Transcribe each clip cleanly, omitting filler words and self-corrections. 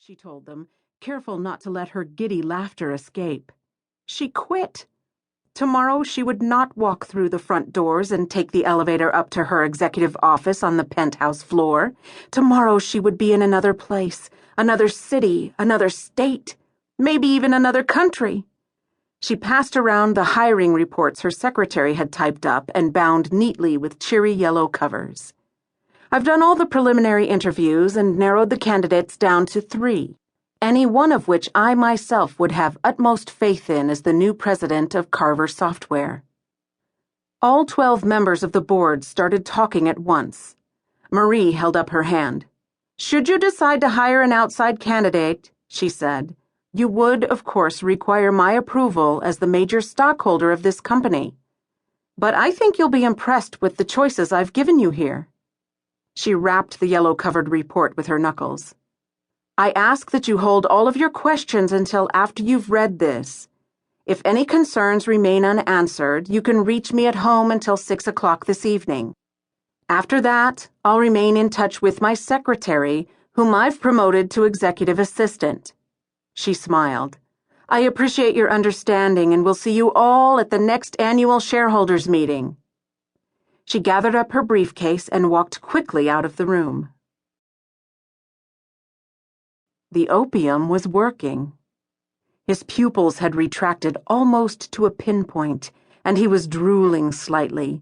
she told them, careful not to let her giddy laughter escape. She quit. Tomorrow she would not walk through the front doors and take the elevator up to her executive office on the penthouse floor. Tomorrow she would be in another place, another city, another state, maybe even another country. She passed around the hiring reports her secretary had typed up and bound neatly with cheery yellow covers. I've done all the preliminary interviews and narrowed the candidates down to 3, any one of which I myself would have utmost faith in as the new president of Carver Software. All 12 members of the board started talking at once. Marie held up her hand. Should you decide to hire an outside candidate, she said, you would, of course, require my approval as the major stockholder of this company. But I think you'll be impressed with the choices I've given you here. She rapped the yellow-covered report with her knuckles. I ask that you hold all of your questions until after you've read this. If any concerns remain unanswered, you can reach me at home until 6 o'clock this evening. After that, I'll remain in touch with my secretary, whom I've promoted to executive assistant. She smiled. I appreciate your understanding and will see you all at the next annual shareholders meeting. She gathered up her briefcase and walked quickly out of the room. The opium was working. His pupils had retracted almost to a pinpoint, and he was drooling slightly,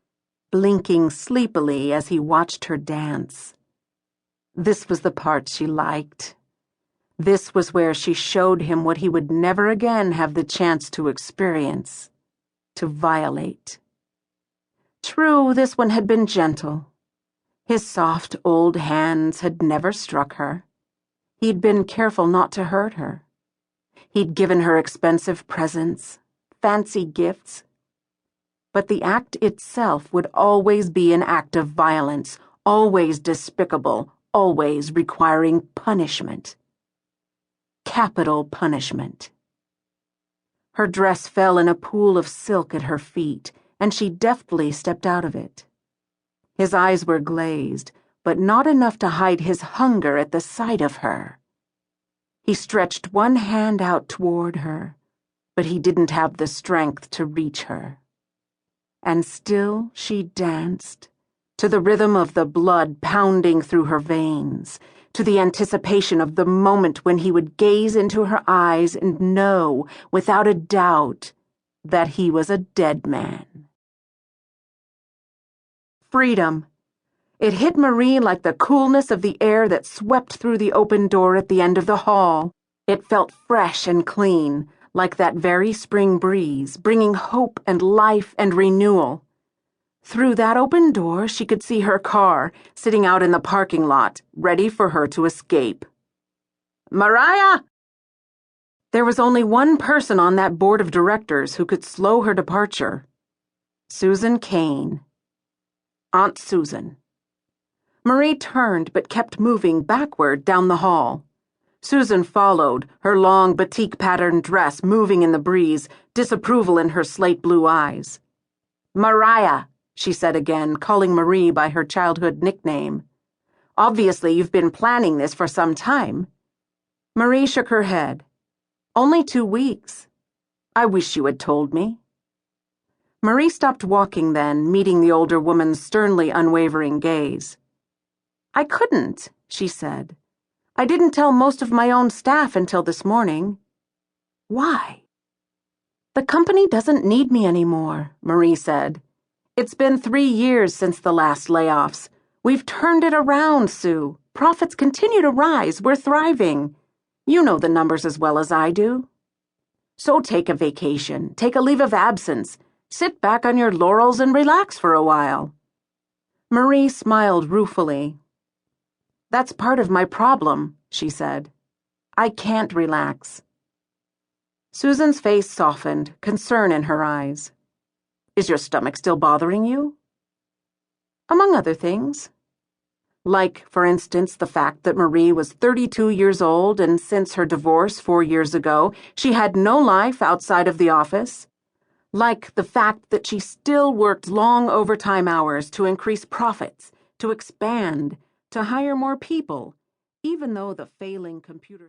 blinking sleepily as he watched her dance. This was the part she liked. This was where she showed him what he would never again have the chance to experience, to violate. True, this one had been gentle. His soft old hands had never struck her. He'd been careful not to hurt her. He'd given her expensive presents, fancy gifts. But the act itself would always be an act of violence, always despicable, always requiring punishment. Capital punishment. Her dress fell in a pool of silk at her feet, and she deftly stepped out of it. His eyes were glazed, but not enough to hide his hunger at the sight of her. He stretched one hand out toward her, but he didn't have the strength to reach her. And still she danced, to the rhythm of the blood pounding through her veins, to the anticipation of the moment when he would gaze into her eyes and know, without a doubt, that he was a dead man. Freedom. It hit Marie like the coolness of the air that swept through the open door at the end of the hall. It felt fresh and clean, like that very spring breeze, bringing hope and life and renewal. Through that open door, she could see her car, sitting out in the parking lot, ready for her to escape. Mariah! There was only one person on that board of directors who could slow her departure. Susan Kane. Aunt Susan. Marie turned but kept moving backward down the hall. Susan followed, her long batik-patterned dress moving in the breeze, disapproval in her slate-blue eyes. Mariah, she said again, calling Marie by her childhood nickname. Obviously you've been planning this for some time. Marie shook her head. Only 2 weeks. I wish you had told me. Marie stopped walking then, meeting the older woman's sternly unwavering gaze. I couldn't, she said. I didn't tell most of my own staff until this morning. Why? The company doesn't need me anymore, Marie said. It's been 3 years since the last layoffs. We've turned it around, Sue. Profits continue to rise. We're thriving. You know the numbers as well as I do. So take a vacation. Take a leave of absence. Sit back on your laurels and relax for a while. Marie smiled ruefully. That's part of my problem, she said. I can't relax. Susan's face softened, concern in her eyes. Is your stomach still bothering you? Among other things. Like, for instance, the fact that Marie was 32 years old and since her divorce 4 years ago, she had no life outside of the office. Like the fact that she still worked long overtime hours to increase profits, to expand, to hire more people, even though the failing computer